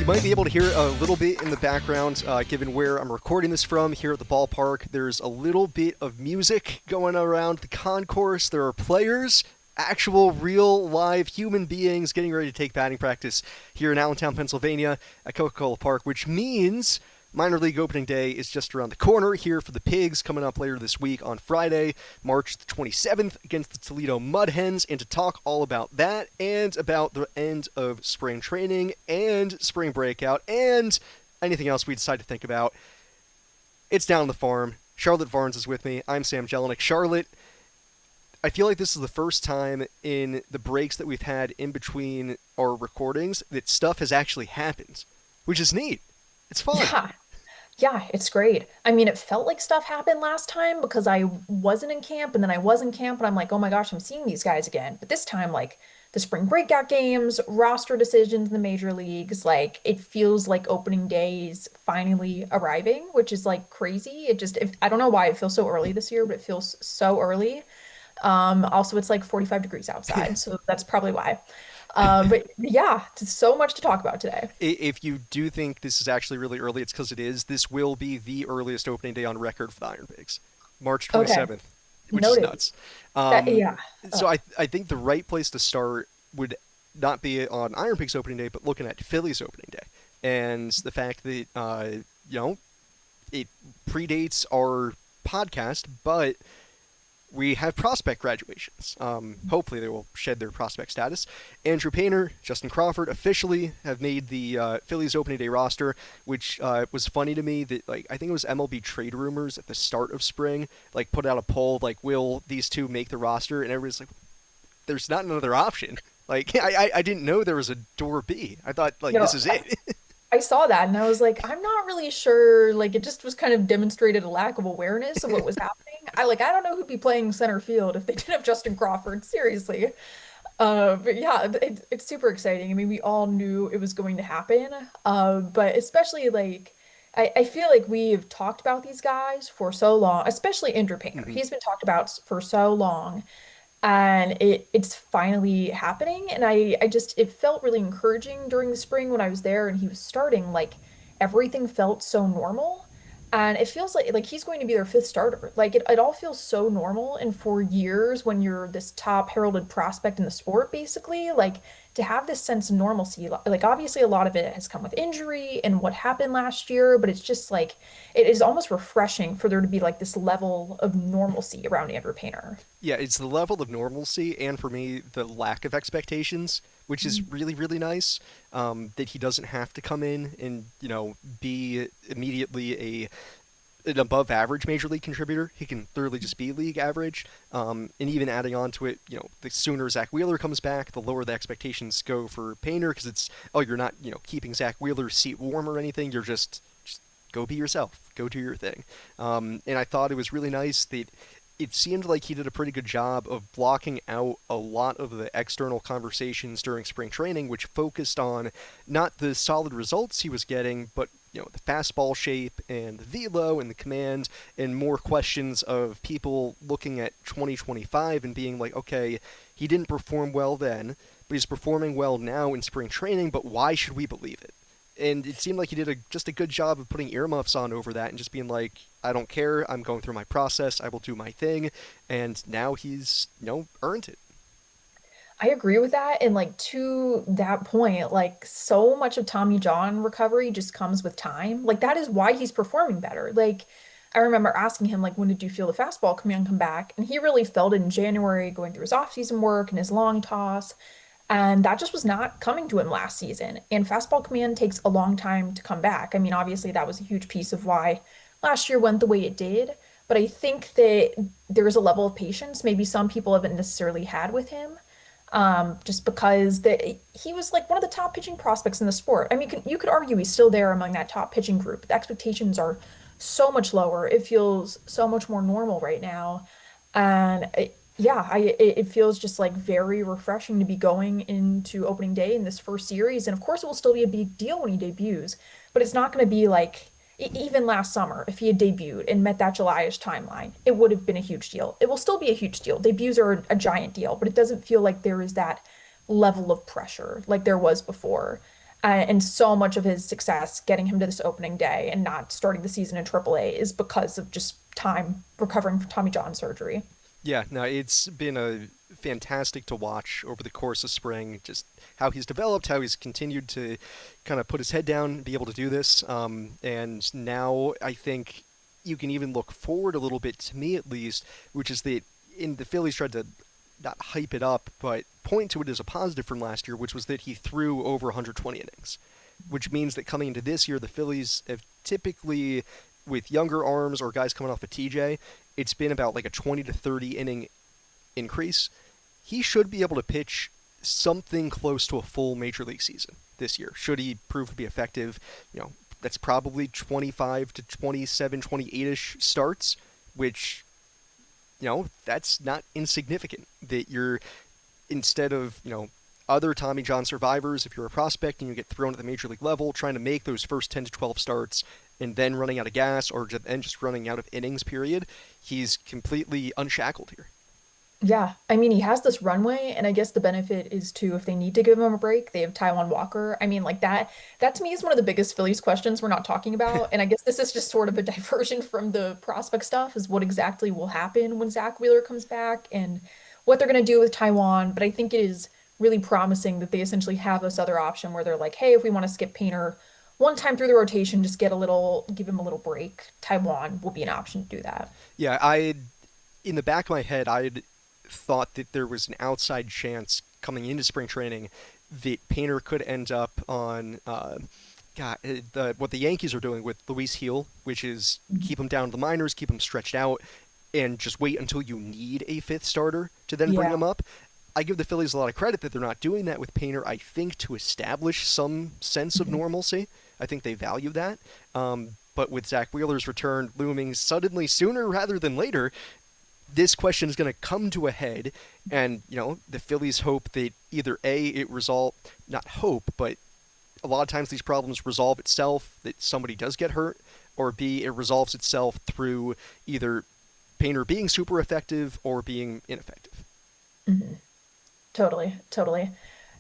You might be able to hear a little bit in the background, given where I'm recording this from here at the ballpark. There's a little bit of music going around the concourse. There are players, actual, real, live human beings getting ready to take batting practice here in Allentown, Pennsylvania at Coca-Cola Park, which means minor league opening day is just around the corner here for the Pigs, coming up later this week on Friday, March the 27th, against the Toledo Mud Hens. And to talk all about that and about the end of spring training and spring breakout and anything else we decide to think about, it's down on the farm. Charlotte Varnes is with me. I'm Sam Jelinek. Charlotte, I feel like this is the first time in the breaks that we've had in between our recordings that stuff has actually happened, which is neat. It's fun. Yeah, yeah, it's great. I mean, it felt like stuff happened last time because I wasn't in camp and then I was in camp and I'm like, oh my gosh, I'm seeing these guys again. But this time, like the spring breakout games, roster decisions in the major leagues, like it feels like opening day is finally arriving, which is like crazy. I don't know why it feels so early this year, but it feels so early. Also, it's like 45 degrees outside, so that's probably why. But yeah, just so much to talk about today. If you do think this is actually really early, it's because it is. This will be the earliest opening day on record for the IronPigs, March Okay, 27th, which is noted. nuts. That, Um, yeah. so I think the right place to start would not be on IronPigs opening day, but looking at Phillies opening day. And the fact that, you know, it predates our podcast, but we have prospect graduations. Hopefully, they will shed their prospect status. Andrew Painter, Justin Crawford officially have made the Phillies opening day roster, which was funny to me that like I think it was MLB Trade Rumors at the start of spring, like put out a poll like, will these two make the roster? And everybody's like, there's not another option. Like I didn't know there was a door B. I thought like You this know, is it. I saw that and I was like, I'm not really sure. Like, it just was kind of demonstrated a lack of awareness of what was happening. I don't know who'd be playing center field if they didn't have Justin Crawford. Seriously. But yeah, it's super exciting. I mean, we all knew it was going to happen. But especially like, I feel like we've talked about these guys for so long, especially Andrew Painter. Mhm. He's been talked about for so long. And it's finally happening. And I just it felt really encouraging during the spring when I was there and he was starting. Like everything felt so normal. And it feels like he's going to be their fifth starter. Like it all feels so normal. And for years, when you're this top heralded prospect in the sport, basically, like to have this sense of normalcy, like obviously a lot of it has come with injury and what happened last year, but it's just like it is almost refreshing for there to be like this level of normalcy around Andrew Painter. Yeah, it's the level of normalcy, and for me, the lack of expectations, which is really, really nice. That he doesn't have to come in and be immediately an above average major league contributor. He can literally just be league average. And even adding on to it, the sooner Zach Wheeler comes back, the lower the expectations go for Painter because it's, oh, you're not, keeping Zach Wheeler's seat warm or anything. You're just go be yourself, go do your thing. And I thought it was really nice that it seemed like he did a pretty good job of blocking out a lot of the external conversations during spring training, which focused on not the solid results he was getting, but the fastball shape and the velo and the command, and more questions of people looking at 2025 and being like, okay, he didn't perform well then, but he's performing well now in spring training, but why should we believe it? And it seemed like he did just a good job of putting earmuffs on over that and just being like, I don't care. I'm going through my process. I will do my thing. And now he's, earned it. I agree with that. And like to that point, like so much of Tommy John recovery just comes with time. Like that is why he's performing better. Like I remember asking him, like, when did you feel the fastball command come back? And he really felt it in January, going through his off-season work and his long toss. And that just was not coming to him last season. And fastball command takes a long time to come back. I mean, obviously that was a huge piece of why last year went the way it did. But I think that there is a level of patience maybe some people haven't necessarily had with him just because he was like one of the top pitching prospects in the sport. I mean, you could argue he's still there among that top pitching group. The expectations are so much lower. It feels so much more normal right now. And yeah, it feels just like very refreshing to be going into opening day in this first series. And of course, it will still be a big deal when he debuts, but it's not going to be like even last summer, if he had debuted and met that July-ish timeline, it would have been a huge deal. It will still be a huge deal. Debuts are a giant deal, but it doesn't feel like there is that level of pressure like there was before. And so much of his success getting him to this opening day and not starting the season in AAA is because of just time recovering from Tommy John surgery. Yeah, no, it's been a fantastic to watch over the course of spring. Just how he's developed, how he's continued to kind of put his head down, and be able to do this. And now I think you can even look forward a little bit, to me at least, which is that in the Phillies tried to not hype it up, but point to it as a positive from last year, which was that he threw over 120 innings, which means that coming into this year, the Phillies have typically, with younger arms or guys coming off a TJ, it's been about like a 20 to 30 inning increase. He should be able to pitch something close to a full major league season this year. Should he prove to be effective, that's probably 25 to 27, 28-ish starts, which, that's not insignificant. That you're, instead of, other Tommy John survivors, if you're a prospect and you get thrown at the major league level, trying to make those first 10 to 12 starts and then running out of gas or then just running out of innings, period, he's completely unshackled here. Yeah, I mean, he has this runway, and I guess the benefit is too, if they need to give him a break, they have Taiwan Walker. I mean, like that to me is one of the biggest Phillies questions we're not talking about. And I guess this is just sort of a diversion from the prospect stuff, is what exactly will happen when Zach Wheeler comes back and what they're going to do with Taiwan. But I think it is really promising that they essentially have this other option where they're like, hey, if we want to skip Painter one time through the rotation, just give him a little break. Taiwan will be an option to do that. Yeah, in the back of my head, I'd thought that there was an outside chance coming into spring training that Painter could end up on what the Yankees are doing with Luis Heel, which is keep him down to the minors, keep him stretched out, and just wait until you need a fifth starter to then bring Yeah. him up. I give the Phillies a lot of credit that they're not doing that with Painter, I think, to establish some sense of Mhm. normalcy. I think they value that. But with Zach Wheeler's return looming suddenly sooner rather than later, this question is going to come to a head, and the Phillies hope that either A, it resolve, not hope, but a lot of times these problems resolve itself, that somebody does get hurt, or B, it resolves itself through either Painter being super effective or being ineffective. Mhm. Totally, totally.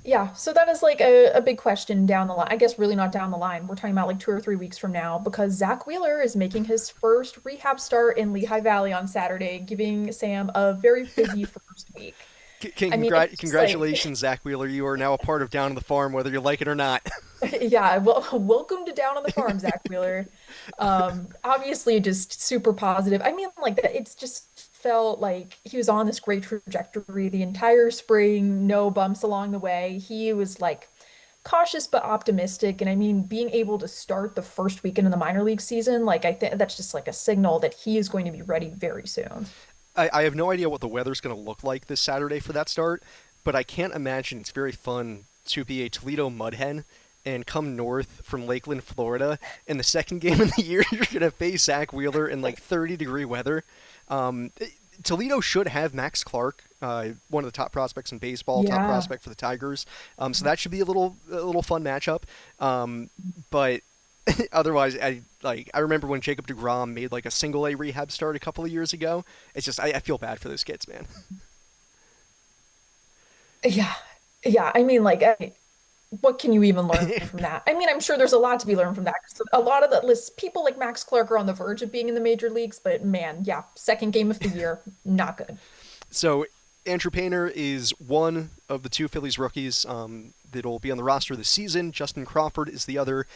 Yeah, so that is like a big question down the line. I guess really not down the line. We're talking about like 2 or 3 weeks from now because Zach Wheeler is making his first rehab start in Lehigh Valley on Saturday, giving Sam a very busy first week. I mean, it's just like, Congratulations, Zach Wheeler. You are now a part of Down on the Farm, whether you like it or not. yeah, well, welcome to Down on the Farm, Zach Wheeler. Obviously just super positive. I mean, like that, it's just felt like he was on this great trajectory the entire spring, no bumps along the way. He was like cautious but optimistic. And I mean, being able to start the first weekend of the minor league season, like I think that's just like a signal that he is going to be ready very soon. I have no idea what the weather's going to look like this Saturday for that start, but I can't imagine it's very fun to be a Toledo Mud Hen and come north from Lakeland, Florida, and the second game of the year you're going to face Zach Wheeler in like 30-degree weather. Um, Toledo should have Max Clark, one of the top prospects in baseball, top Yeah. prospect for the Tigers. So that should be a little fun matchup. But otherwise, I remember when Jacob DeGrom made like a single A rehab start a couple of years ago. It's just I feel bad for those kids, man. Yeah. Yeah. I mean, like, what can you even learn from that? I mean, I'm sure there's a lot to be learned from that because a lot of the lists, people like Max Clark are on the verge of being in the major leagues, but man, yeah, second game of the year, not good. So Andrew Painter is one of the two Phillies rookies that'll be on the roster this season. Justin Crawford is the other.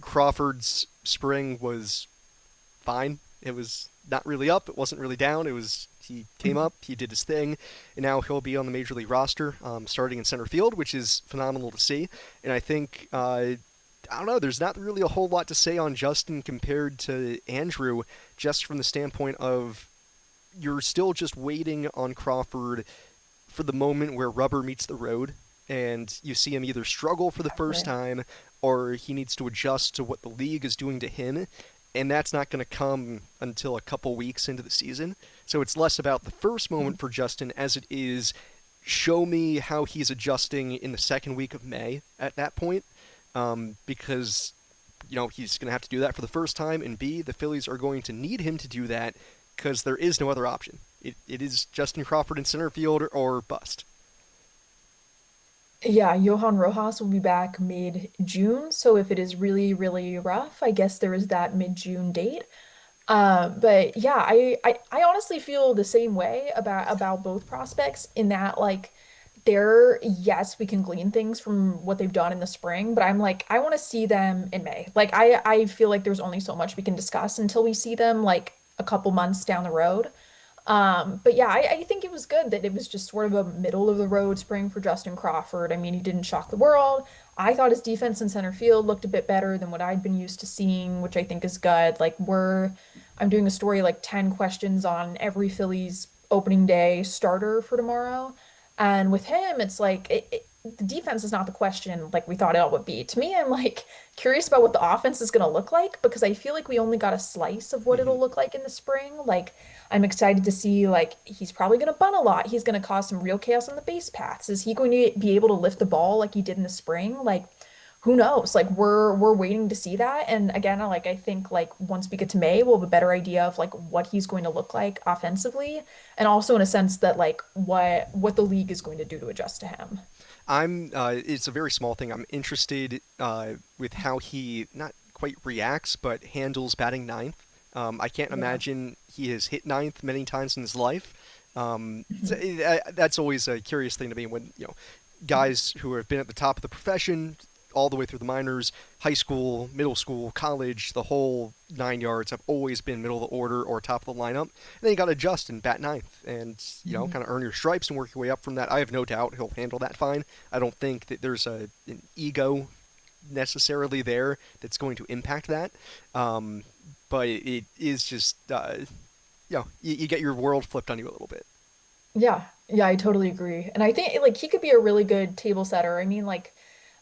Crawford's spring was fine. It was not really up. It wasn't really down. It was he came Mhm. up, he did his thing, and now he'll be on the major league roster, starting in center field, which is phenomenal to see. And I think I don't know. There's not really a whole lot to say on Justin compared to Andrew, just from the standpoint of you're still just waiting on Crawford for the moment where rubber meets the road, and you see him either struggle for the first Exactly. time or he needs to adjust to what the league is doing to him, and that's not going to come until a couple weeks into the season. So it's less about the first moment for Justin as it is show me how he's adjusting in the second week of May at that point, because he's going to have to do that for the first time, and B, the Phillies are going to need him to do that because there is no other option. It is Justin Crawford in center field or bust. Yeah, Johan Rojas will be back mid-June. So if it is really, really rough, I guess there is that mid-June date. But yeah, I honestly feel the same way about both prospects in that like they're yes, we can glean things from what they've done in the spring, but I'm like I want to see them in May. Like I feel like there's only so much we can discuss until we see them like a couple months down the road. But yeah, I think it was good that it was just sort of a middle of the road spring for Justin Crawford. I mean, he didn't shock the world. I thought his defense in center field looked a bit better than what I'd been used to seeing, which I think is good. I'm doing a story like 10 questions on every Phillies opening day starter for tomorrow. And with him, it's like the defense is not the question like we thought it would be. To me, I'm like curious about what the offense is going to look like because I feel like we only got a slice of what Hmm. it'll look like in the spring. Like I'm excited to see like he's probably going to bunt a lot. He's going to cause some real chaos on the base paths. Is he going to be able to lift the ball like he did in the spring? Like who knows? Like we're waiting to see that. And again, I think like once we get to May, we'll have a better idea of like what he's going to look like offensively, and also in a sense that like what the league is going to do to adjust to him. It's a very small thing. I'm interested with how he not quite reacts, but handles batting ninth. I can't Yeah. imagine he has hit ninth many times in his life. So, Mhm. that's always a curious thing to me when guys who have been at the top of the profession all the way through the minors, high school, middle school, college, the whole 9 yards have always been middle of the order or top of the lineup. And then you got to adjust and bat ninth and, Mhm. kind of earn your stripes and work your way up from that. I have no doubt he'll handle that fine. I don't think that there's an ego necessarily there that's going to impact that. Um, but it is just, you get your world flipped on you a little bit. Yeah, yeah, I totally agree. And I think like he could be a really good table setter. I mean, like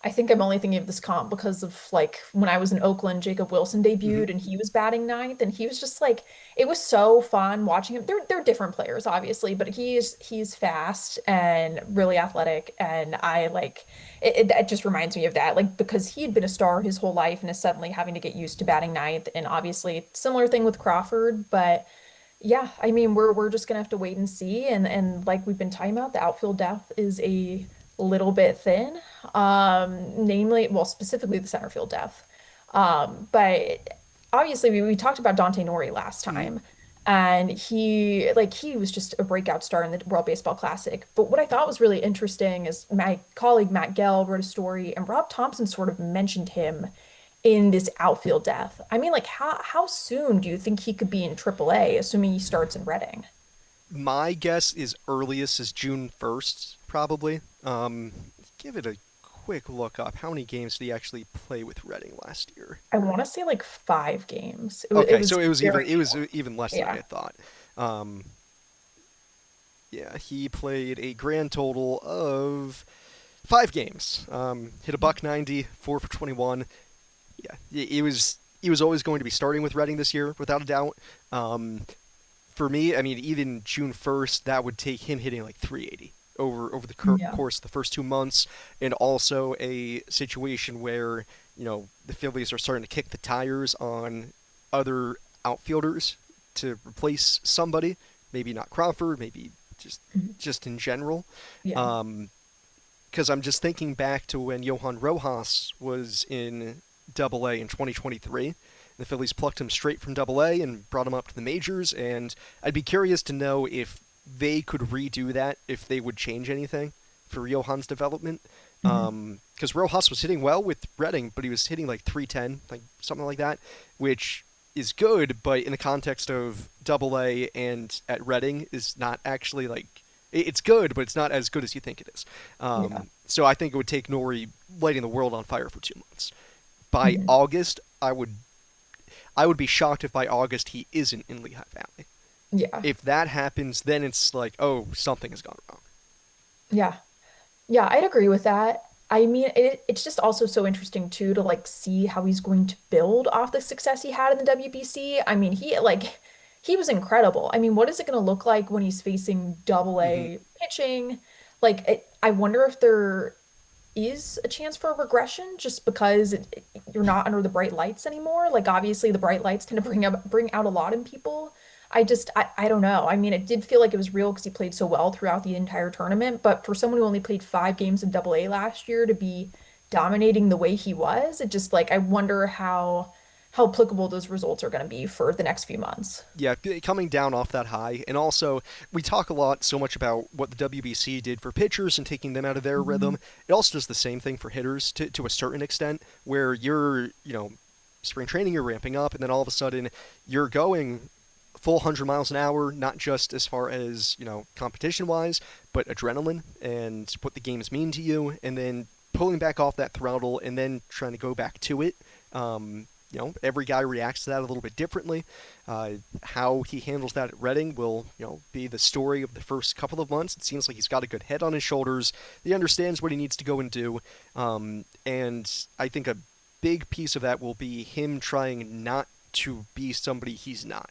I think I'm only thinking of this comp because of like when I was in Oakland, Jacob Wilson Hmm. debuted and he was batting ninth and he was just like it was so fun watching him. They're different players, obviously, but he's fast and really athletic and I like it just reminds me of that. Like because he had been a star his whole life and is suddenly having to get used to batting ninth. And obviously similar thing with Crawford, but yeah, I mean we're just gonna have to wait and see and like we've been talking about, the outfield depth is a little bit thin. Namely, well, specifically the center field depth. But obviously we talked about Dante Nori last Hmm. time and he was just a breakout star in the World Baseball Classic. But what I thought was really interesting is my colleague Matt Gell wrote a story and Rob Thompson sort of mentioned him in this outfield depth. I mean, like how soon do you think he could be in AAA, assuming he starts in Reading? My guess is earliest is June 1st, probably. Give it a quick look up. How many games did he actually play with Reading last year? I want to say like 5 games. It Okay, was so very it was short. even less than I Yeah. had thought. Um, yeah, he played a grand total of 5 games. Hit a buck 90, 4 for 21. Yeah, he was always going to be starting with Reading this year, without a doubt. Um, for me, I mean, even June 1st, that would take him hitting like 380 over the Yeah. course of the first 2 months, and also a situation where the Phillies are starting to kick the tires on other outfielders to replace somebody. Maybe not Crawford, maybe just Mhm. just in general. Yeah. Because I'm just thinking back to when Johan Rojas was in Double A in 2023. The Phillies plucked him straight from Double A and brought him up to the majors, and I'd be curious to know if they could redo that, if they would change anything for Johan's development. Mhm. Because Rojas was hitting well with Reading, but he was hitting like 310, like something like that, which is good, but in the context of Double A and at Reading is not actually like it's good, but it's not as good as you think it is. Yeah. So I think it would take Nori lighting the world on fire for 2 months. By Mhm. August, I would be shocked if by August he isn't in Lehigh Valley. Yeah. If that happens, then it's like, oh, something has gone wrong. Yeah. Yeah, I'd agree with that. I mean, it's just also so interesting too to like see how he's going to build off the success he had in the WBC. I mean, he was incredible. I mean, what is it going to look like when he's facing double Hmm. A pitching? I wonder if there is a chance for a regression just because you're not under the bright lights anymore. Like obviously the bright lights tend to bring out a lot in people. I don't know. I mean, it did feel like it was real because he played so well throughout the entire tournament. But for someone who only played 5 games in Double A last year to be dominating the way he was, it just like I wonder how applicable those results are going to be for the next few months. Yeah, coming down off that high, and also we talk a lot so much about what the WBC did for pitchers and taking them out of their Mhm. rhythm. It also does the same thing for hitters to a certain extent, where you're spring training, you're ramping up, and then all of a sudden you're going full 100 miles an hour, not just as far as competition wise, but adrenaline and what the games mean to you, and then pulling back off that throttle and then trying to go back to it. Every guy reacts to that a little bit differently. How he handles that at Reading will, be the story of the first couple of months. It seems like he's got a good head on his shoulders. He understands what he needs to go and do, and I think a big piece of that will be him trying not to be somebody he's not.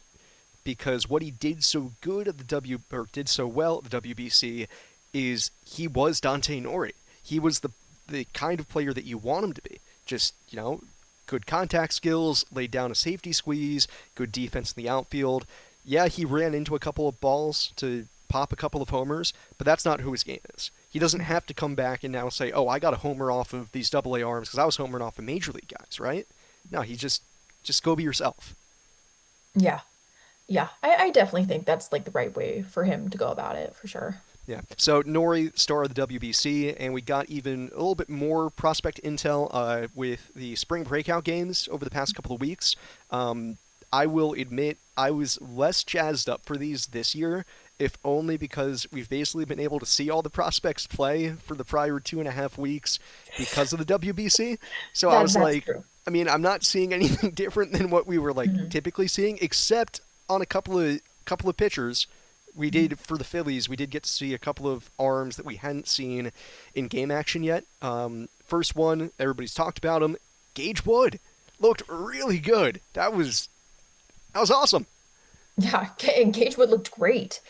Because what he did so good at the did so well at the WBC is he was Dante Nori. He was the kind of player that you want him to be. Just good contact skills, laid down a safety squeeze, good defense in the outfield. Yeah, he ran into a couple of balls to pop a couple of homers, but that's not who his game is. He doesn't have to come back and now say, "Oh, I got a homer off of these AA arms because I was homering off of major league guys," right? No, he just go be yourself. Yeah. Yeah. I definitely think that's like the right way for him to go about it for sure. Yeah. So Nori, star of the WBC, and we got even a little bit more prospect intel with the spring breakout games over the past couple of weeks. I will admit I was less jazzed up for these this year, if only because we've basically been able to see all the prospects play for the prior 2.5 weeks because of the WBC. So I was That's like, true. I mean, I'm not seeing anything different than what we were like Mhm. typically seeing, except on a couple of pitchers we did for the Phillies. We did get to see a couple of arms that we hadn't seen in game action yet. First one, everybody's talked about him. Gage Wood looked really good. That was awesome. Yeah, Gagewood looked great.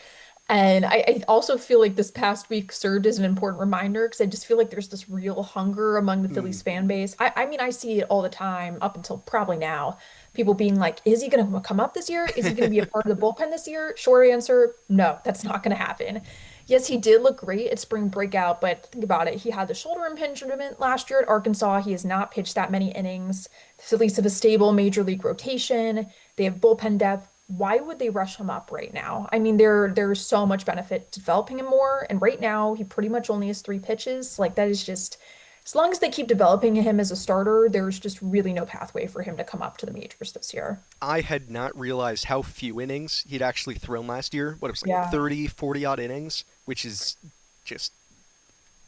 And I also feel like this past week served as an important reminder because I just feel like there's this real hunger among the Mm. Phillies fan base. I mean, I see it all the time up until probably now. People being like, is he going to come up this year? Is he going to be a part of the bullpen this year? Short answer, no, that's not going to happen. Yes, he did look great at spring breakout, but think about it. He had the shoulder impingement last year at Arkansas. He has not pitched that many innings. The Phillies have a stable major league rotation. They have bullpen depth. Why would they rush him up right now? I mean, there's so much benefit to developing him more, and right now he pretty much only has 3 pitches. Like that is just as long as they keep developing him as a starter, there's just really no pathway for him to come up to the majors this year. I had not realized how few innings he'd actually thrown last year. What, it was like Yeah. 30, 40 odd innings, which is just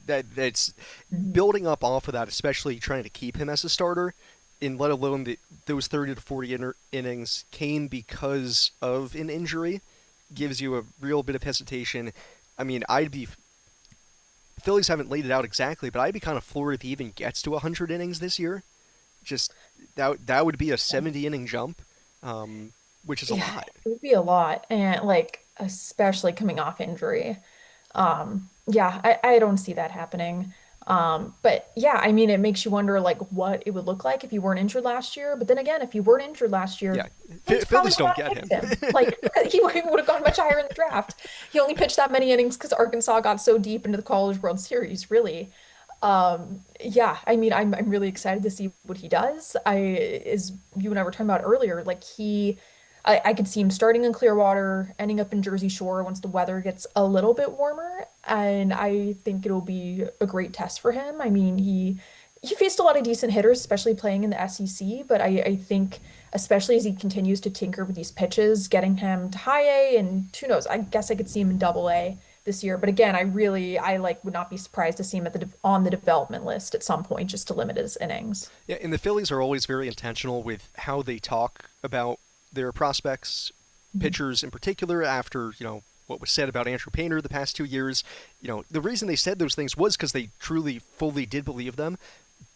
that's Mhm. building up off of that, especially trying to keep him as a starter, and let alone that those 30 to 40 innings came because of an injury, gives you a real bit of hesitation. I mean, Phillies haven't laid it out exactly, but I'd be kind of floored if he even gets to 100 innings this year. Just that would be a 70 inning jump, which is a Yeah, lot. it would be a lot, and like especially coming off injury. Yeah, I don't see that happening. But yeah, I mean, it makes you wonder like what it would look like if you weren't injured last year. But then again, if you weren't injured last Yeah, year, Phillies probably Phillies would don't not get have him. picked him. Like he would have gone much higher in the draft. He only pitched that many innings because Arkansas got so deep into the College World Series, really. Yeah, I mean, I'm really excited to see what he does. As you and I were talking about earlier, like I could see him starting in Clearwater, ending up in Jersey Shore once the weather gets a little bit warmer, and I think it'll be a great test for him. I mean, he faced a lot of decent hitters, especially playing in the SEC, but I think especially as he continues to tinker with these pitches, getting him to high A and who knows, I guess I could see him in double A this year. But again, I like would not be surprised to see him at on the development list at some point just to limit his innings. Yeah, and the Phillies are always very intentional with how they talk about their prospects, Mhm. pitchers in particular, after, what was said about Andrew Painter the past 2 years. The reason they said those things was because they truly, fully did believe them.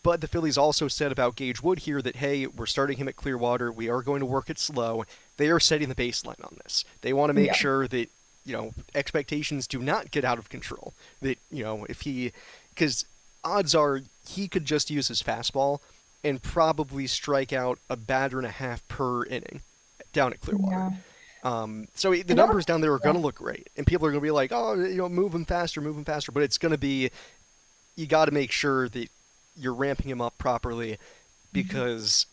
But the Phillies also said about Gage Wood here that, hey, we're starting him at Clearwater. We are going to work it slow. They are setting the baseline on this. They want to make Yeah. sure that, expectations do not get out of control. That, if he, because odds are he could just use his fastball and probably strike out a batter and a half per inning down at Clearwater. Yeah. So the And that, numbers down there are going yeah. to look great, and people are going to be like, oh, move him faster. But it's going to be, you got to make sure that you're ramping him up properly, Mhm. because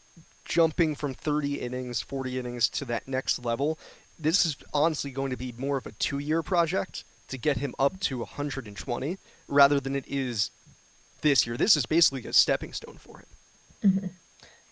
jumping from 30 innings, 40 innings to that next level, this is honestly going to be more of a 2 year project to get him up to 120 rather than it is this year. This is basically a stepping stone for him. Mhm.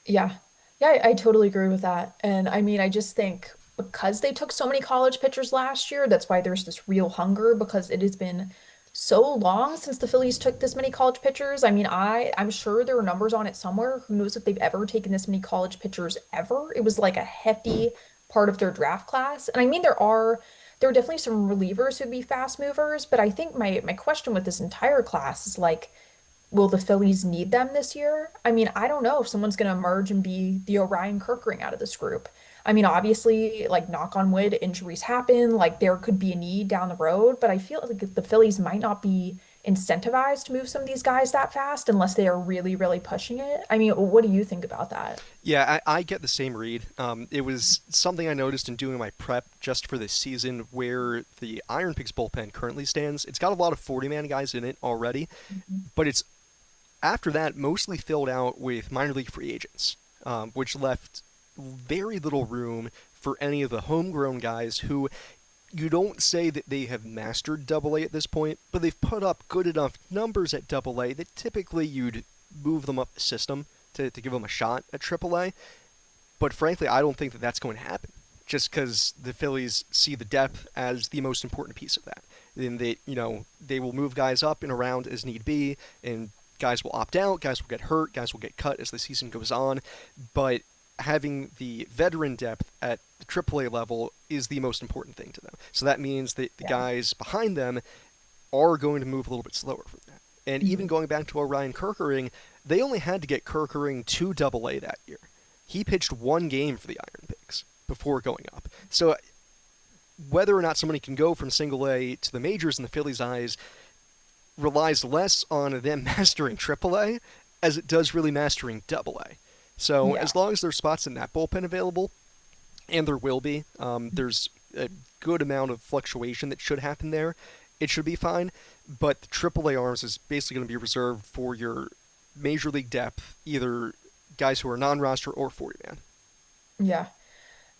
Yeah. Yeah, I totally agree with that. And I mean, I just think because they took so many college pitchers last year, that's why there's this real hunger because it has been so long since the Phillies took this many college pitchers. I mean, I'm sure there are numbers on it somewhere. Who knows if they've ever taken this many college pitchers ever? It was like a hefty part of their draft class. And I mean, there are definitely some relievers who'd be fast movers, but I think my question with this entire class is like, will the Phillies need them this year? I mean, I don't know if someone's going to emerge and be the Orion Kirkring out of this group. I mean, obviously, like knock on wood, injuries happen, like there could be a need down the road, but I feel like the Phillies might not be incentivized to move some of these guys that fast unless they are really, really pushing it. I mean, what do you think about that? Yeah, I get the same read. It was something I noticed in doing my prep just for this season, where the IronPigs bullpen currently stands. It's got a lot of 40-man guys in it already, Mhm. but it's after that mostly filled out with minor league free agents, which left very little room for any of the homegrown guys who, you don't say that they have mastered Double A at this point, but they've put up good enough numbers at Double A that typically you'd move them up the system to give them a shot at Triple A. But frankly, I don't think that that's going to happen, just because the Phillies see the depth as the most important piece of that. And they will move guys up and around as need be, and guys will opt out, guys will get hurt, guys will get cut as the season goes on. But having the veteran depth at the AAA level is the most important thing to them. So that means that the Yeah. guys behind them are going to move a little bit slower from that. And even Mhm. going back to Orion Kerkering, they only had to get Kerkering to Double A that year. He pitched one game for the Iron Pigs before going up. So whether or not somebody can go from Single A to the majors in the Phillies' eyes relies less on them mastering Triple A as it does really mastering Double A. So Yeah. as long as there's spots in that bullpen available, and there will be, there's a good amount of fluctuation that should happen there. It should be fine, but the AAA arms is basically going to be reserved for your major league depth, either guys who are non-roster or 40 man. Yeah.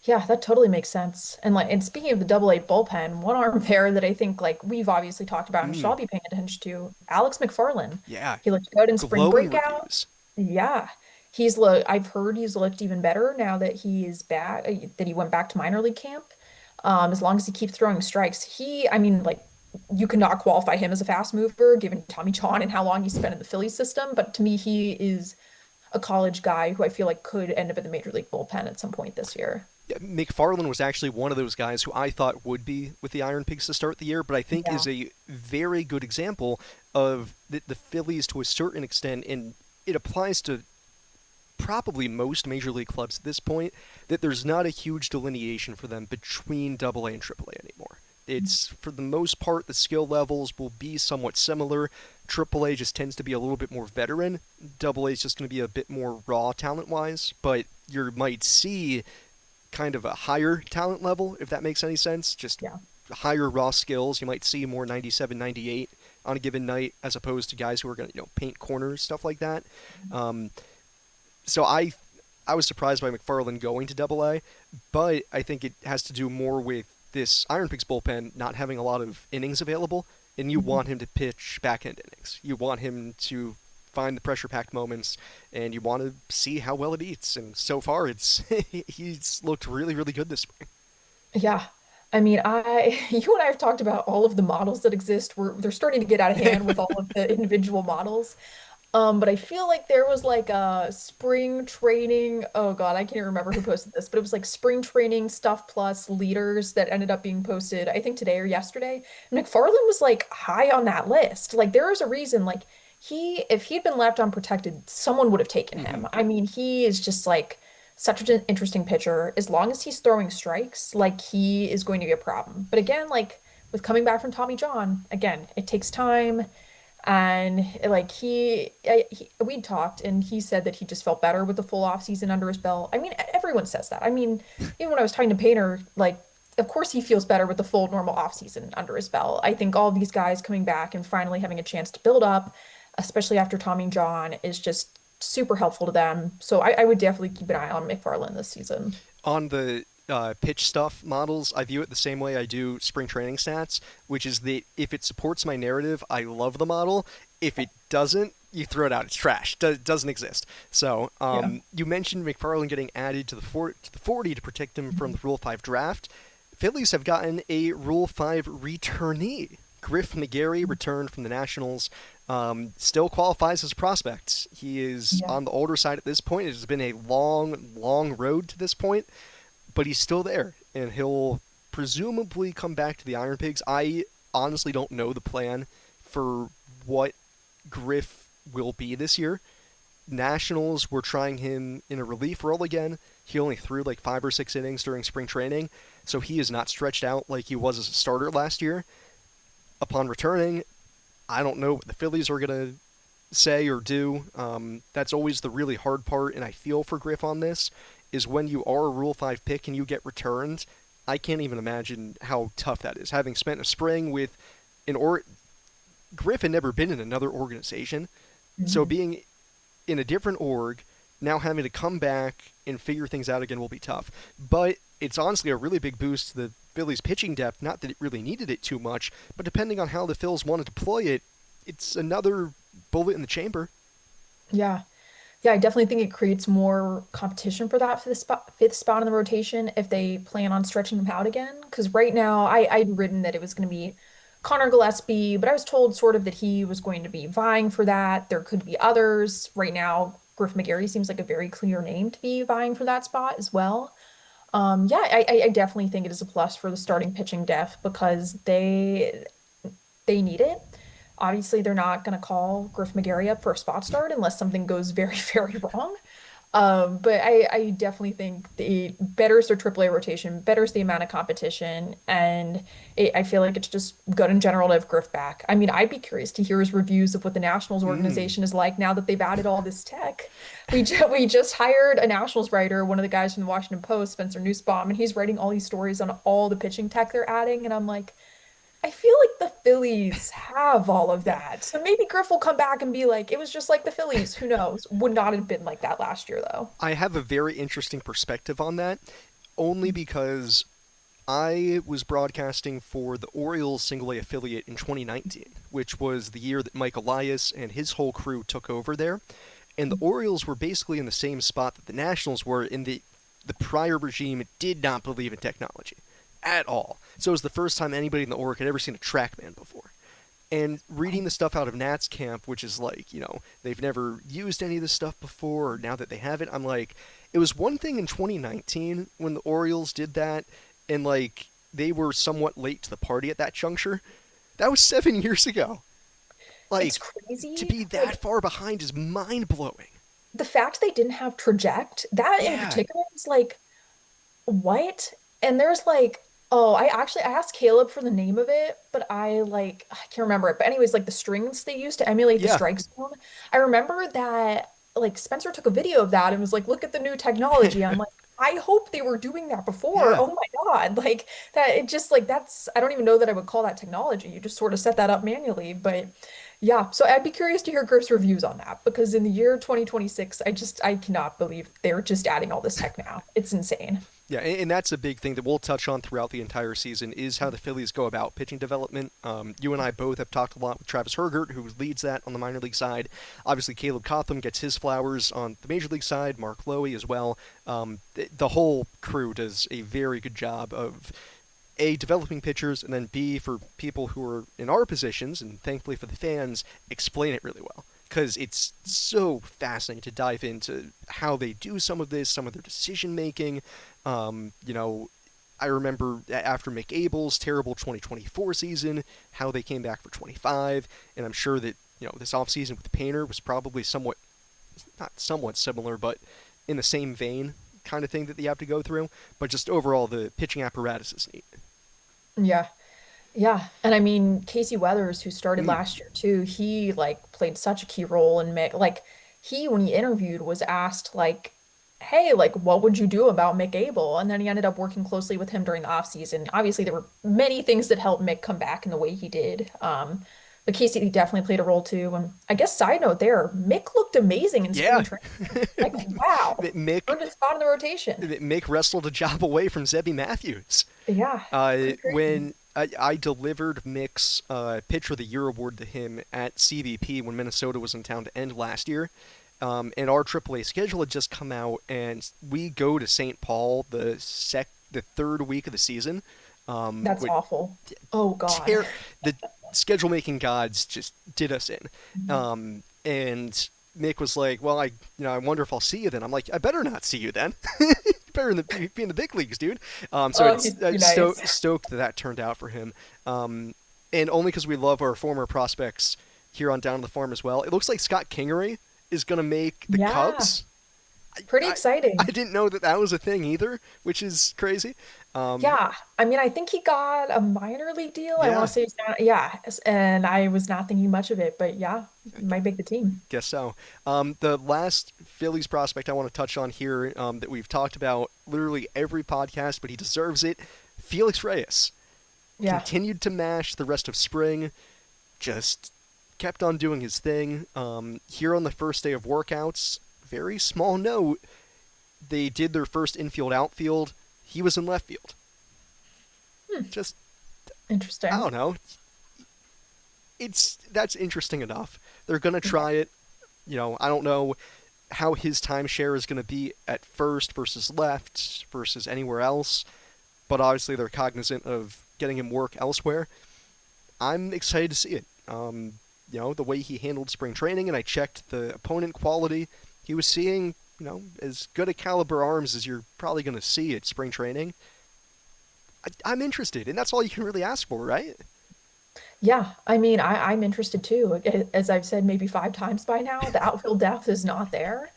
Yeah, that totally makes sense. And speaking of the double A bullpen, one arm there that I think like we've obviously talked about and should Mm, all be paying attention to, Alex McFarland. yeah, He looked good in spring glowing breakout. reviews. Yeah. I've heard he's looked even better now that he's back, that he went back to minor league camp. As long as he keeps throwing strikes. I mean, like you cannot qualify him as a fast mover given Tommy John and how long he spent in the Phillies system, but to me he is a college guy who I feel like could end up in the major league bullpen at some point this year. McFarland was actually one of those guys who I thought would be with the Iron Pigs to start the year, but I think Yeah. is a very good example of the Phillies to a certain extent, and it applies to probably most major league clubs at this point, that there's not a huge delineation for them between Double A and Triple A anymore. It's, for the most part, the skill levels will be somewhat similar. Triple A just tends to be a little bit more veteran. Double A is just going to be a bit more raw talent wise, but you might see kind of a higher talent level, if that makes any sense. Just Yeah. higher raw skills. You might see more 97, 98 on a given night, as opposed to guys who are going to paint corners, stuff like that. Um, so I was surprised by McFarland going to Double A, but I think it has to do more with this Iron Pigs bullpen not having a lot of innings available, and you Mhm. want him to pitch back end innings. You want him to find the pressure packed moments, and you want to see how well it eats. And so far, it's he's looked really really good this spring. Yeah. I mean, you and I have talked about all of the models that exist. They're starting to get out of hand with all of the individual models. But I feel like there was like a spring training. Oh God, I can't even remember who posted this, but it was like spring training stuff plus leaders that ended up being posted, I think today or yesterday. McFarland was like high on that list. Like there is a reason, like if he'd been left unprotected, someone would have taken Mm-hmm. him. I mean, he is just like such an interesting pitcher. As long as he's throwing strikes, like he is going to be a problem. But again, like with coming back from Tommy John, again, it takes time. And like we talked, and he said that he just felt better with the full off season under his belt. I mean, everyone says that. I mean, even when I was talking to Painter, like of course he feels better with the full normal offseason under his belt. I think all these guys coming back and finally having a chance to build up, especially after Tommy John, is just super helpful to them. So I would definitely keep an eye on McFarland this season. On the pitch stuff models, I view it the same way I do spring training stats, which is that if it supports my narrative, I love the model. If it doesn't, you throw it out. It's trash. Doesn't exist. So Yeah. you mentioned McFarland getting added to the 40 to protect him from Mhm. the Rule 5 draft. Phillies have gotten a Rule 5 returnee. Griff McGarry returned from the Nationals. Still qualifies as a prospect. He is Yeah. on the older side at this point. It has been a long, long road to this point, but he's still there, and he'll presumably come back to the Iron Pigs. I honestly don't know the plan for what Griff will be this year. Nationals were trying him in a relief role again. He only threw like 5 or 6 innings during spring training, so he is not stretched out like he was as a starter last year. Upon returning, I don't know what the Phillies are going to say or do. That's always the really hard part, and I feel for Griff on this, is when you are a Rule 5 pick and you get returned. I can't even imagine how tough that is. Having spent a spring with an Griff had never been in another organization, so Mhm. being in a different org, now having to come back and figure things out again will be tough. But it's honestly a really big boost to the Phillies' pitching depth. Not that it really needed it too much, but depending on how the Phils want to deploy it, it's another bullet in the chamber. Yeah. Yeah, I definitely think it creates more competition for that for the fifth spot in the rotation if they plan on stretching them out again. Because right now, I'd written that it was going to be Connor Gillespie, but I was told sort of that he was going to be vying for that. There could be others. Right now, Griff McGarry seems like a very clear name to be vying for that spot as well. Yeah, I definitely think it is a plus for the starting pitching depth because they need it. Obviously, they're not going to call Griff McGarry up for a spot start unless something goes very, very wrong. But I definitely think it betters their AAA rotation, betters the amount of competition, and I feel like it's just good in general to have Griff back. I mean, I'd be curious to hear his reviews of what the Nationals Mm. organization is like now that they've added all this tech. We just hired a Nationals writer, one of the guys from the Washington Post, Spencer Nussbaum, and he's writing all these stories on all the pitching tech they're adding, and I'm like, I feel like the Phillies have all of Yeah, that. So maybe Griff will come back and be like, it was just like the Phillies. Who knows? Would not have been like that last year, though. I have a very interesting perspective on that, only because I was broadcasting for the Orioles single A affiliate in 2019, which was the year that Mike Elias and his whole crew took over there. And the Orioles were basically in the same spot that the Nationals were in the prior regime did not believe in technology at all. So it was the first time anybody in the org had ever seen a TrackMan before. And reading the stuff out of Nat's camp, which is like, they've never used any of this stuff before, or now that they have it, I'm like, it was one thing in 2019 when the Orioles did that, and like, they were somewhat late to the party at that juncture. That was 7 years ago. It's Like, to crazy. be Like that far behind is mind blowing. the fact they didn't have Traject, that in Yeah, particular is like, what? And there's like, oh, I asked Caleb for the name of it, but I can't remember it. But anyways, like the strings they used to emulate the yeah, strike zone. I remember that like Spencer took a video of that and was like, look at the new technology. I'm like, I hope they were doing that before. yeah. Oh my God. Like that it just like that's I don't even know that I would call that technology. You just sort of set that up manually. But yeah, so I'd be curious to hear Griff's reviews on that because in the year 2026, I cannot believe they're just adding all this tech now. It's insane. Yeah, and that's a big thing that we'll touch on throughout the entire season is how the Phillies go about pitching development. You and I both have talked a lot with Travis Hergert, who leads that on the minor league side. Obviously, Caleb Cotham gets his flowers on the major league side. Mark Lowy as well. The whole crew does a very good job of a developing pitchers, and then B for people who are in our positions, and thankfully for the fans, explain it really well. Because it's so fascinating to dive into how they do some of this, some of their decision making. Um, you know, I remember after McAble's terrible 2024 season, how they came back for 25, and I'm sure that this offseason with Painter was probably somewhat, not somewhat similar, but in the same vein kind of thing that they have to go through. But just overall, the pitching apparatus is neat. Yeah. Yeah. And I mean, Casey Weathers, who started Mm. last year too, he like played such a key role in Mick. Like he, when he interviewed, was asked like hey, like, what would you do about Mick Abel? And then he ended up working closely with him during the offseason. Obviously, there were many things that helped Mick come back in the way he did. But Casey definitely played a role too. And I guess side note there, Mick looked amazing in spring Yeah. training. Like, wow, Mick earned a spot in the rotation. Mick wrestled a job away from Zebby Matthews. Yeah, pretty crazy. When I delivered Mick's Pitcher of the Year award to him at CBP when Minnesota was in town to end last year, and our AAA schedule had just come out, and we go to St. Paul the third week of the season. That's Which awful. Oh God. tear the schedule making gods just did us in. Mhm. And Mick was like, "Well, I wonder if I'll see you then." I'm like, "I better not see you then. You better be in the big leagues, dude." So Oh, it's he's too nice. stoked that that turned out for him, and only because we love our former prospects here on Down to the Farm as well. It looks like Scott Kingery is gonna make the Yeah, Cubs. pretty I, I exciting. didn't know that that was a thing either, which is crazy. Um, Yeah, I mean, I think he got a minor league deal. I want yeah, to say it's not, yeah, and I was not thinking much of it, but yeah, might make the team. guess so. The last Phillies prospect I want to touch on here that we've talked about literally every podcast, but he deserves it. Felix Reyes Yeah, continued to mash the rest of spring, just kept on doing his thing. Here on the first day of workouts, very small note, they did their first infield outfield. He was in left field. hmm, Just, I interesting. don't know. That's interesting enough. They're gonna Yeah, try it. I don't know how his timeshare is going to be at first versus left versus anywhere else, but obviously they're cognizant of getting him work elsewhere. I'm excited to see it. The way he handled spring training, and I checked the opponent quality. He was seeing, as good a caliber arms as you're probably going to see at spring training. I'm interested, and that's all you can really ask for, right? yeah. I mean, I'm interested too. As I've said maybe 5 times by now, the outfield depth is not there.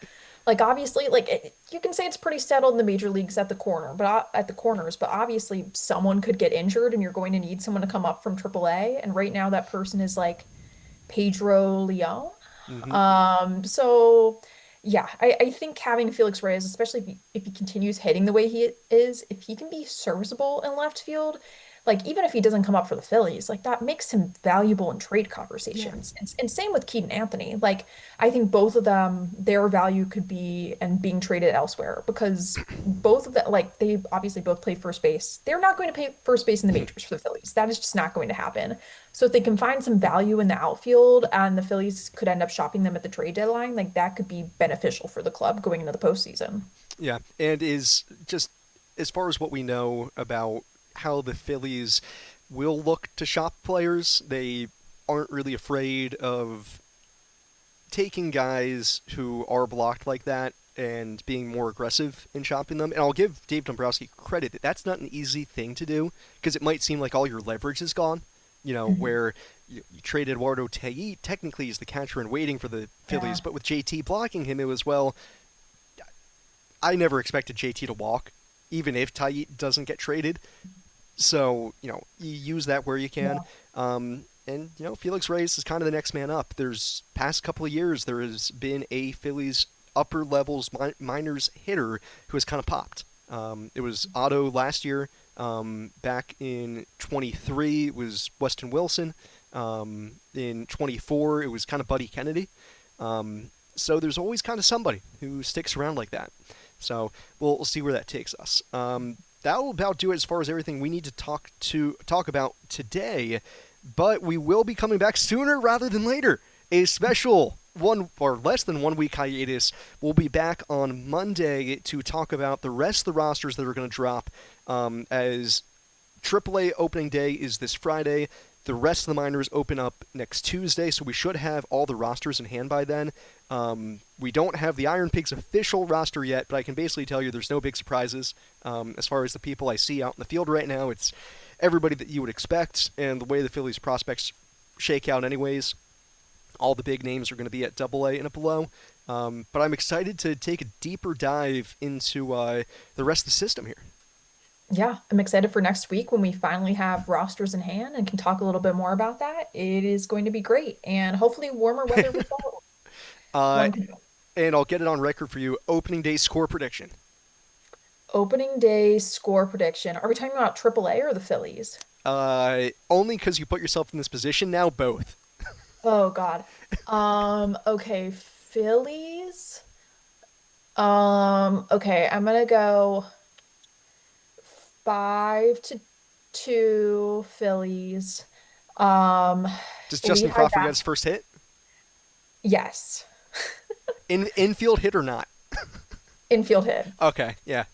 Like obviously, like you can say it's pretty settled in the major leagues at the corner, but at the corners, but obviously someone could get injured and you're going to need someone to come up from AAA. And right now that person is like Pedro Leon. Mm-hmm. So yeah, I think having Felix Reyes, especially if he continues hitting the way he is, if he can be serviceable in left field, like even if he doesn't come up for the Phillies, like that makes him valuable in trade Yeah. conversations. And same with Keaton Anthony. Like I think both of them, their value could be and being traded elsewhere because both of them, like they obviously both play first base. They're not going to play first base in the majors for the Phillies. That is just not going to happen. So if they can find some value in the outfield and the Phillies could end up shopping them at the trade deadline, like that could be beneficial for the club going into the postseason. Yeah, and is just as far as what we know about how the Phillies will look to shop players, they aren't really afraid of taking guys who are blocked like that and being more aggressive in shopping them. And I'll give Dave Dombrowski credit that that's not an easy thing to do because it might seem like all your leverage is gone. Mhm. Where you trade Eduardo Tei, technically he's the catcher and waiting for the Yeah. Phillies, but with JT blocking him, it was, well, I never expected JT to walk, even if Tayit doesn't get traded. So, you use that where you can. Yeah. And, Felix Reyes is kind of the next man up. There's past couple of years, there has been a Phillies upper levels minors hitter who has kind of popped. It was Otto last year. Back in 23, it was Weston Wilson. In 24, it was kind of Buddy Kennedy. So there's always kind of somebody who sticks around like that. So we'll see where that takes us. That will about do it as far as everything we need to talk about today. But we will be coming back sooner rather than later. A special one or less than 1 week hiatus. We'll be back on Monday to talk about the rest of the rosters that are going to drop as AAA opening day is this Friday. The rest of the minors open up next Tuesday, so we should have all the rosters in hand by then. We don't have the IronPigs official roster yet, but I can basically tell you there's no big surprises. As far as the people I see out in the field right now, it's everybody that you would expect, and the way the Phillies prospects shake out anyways. All the big names are going to be at Double A and below. But I'm excited to take a deeper dive into the rest of the system here. Yeah, I'm excited for next week when we finally have rosters in hand and can talk a little bit more about that. It is going to be great and hopefully warmer weather will follow. Uh, One could hope. And I'll get it on record for you. Opening day score prediction. Opening day score prediction. Are we talking about AAA or the Phillies? Only because you put yourself in this position now, both. Oh God. Okay, Phillies. Okay, I'm gonna go 5-2 Phillies. Um, Does Justin Lehigh Crawford get back. his first hit? Yes. Infield hit or not? Infield hit. Okay, yeah.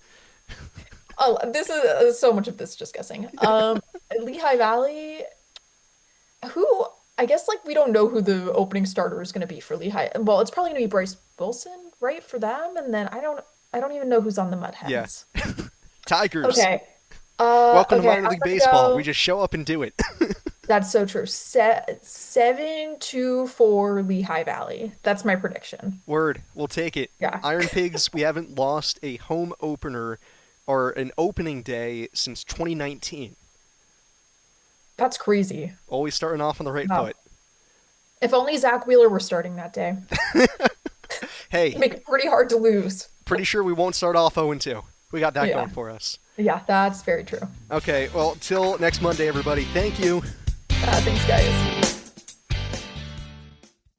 Oh, this is so much of this just guessing. Lehigh Valley, who I guess like we don't know who the opening starter is going to be for Lehigh. Well, it's probably going to be Bryce Wilson, right, for them, and then I don't even know who's on the Mud Yeah. Hens. Tigers. Okay. Welcome to Okay, minor I'm league gonna baseball. We go. just show up and do it. That's so true. 7-2 for Lehigh Valley. That's my prediction. Word. We'll take it. Yeah. Iron Pigs, we haven't lost a home opener or an opening day since 2019. That's crazy. Always starting off on the right Wow. foot. If only Zach Wheeler were starting that day. Hey, Make it pretty hard to lose. pretty sure we won't start off 0-2. We got that Yeah. going for us. Yeah, that's very true. Okay, well, till next Monday, everybody. Thank you. Thanks, guys.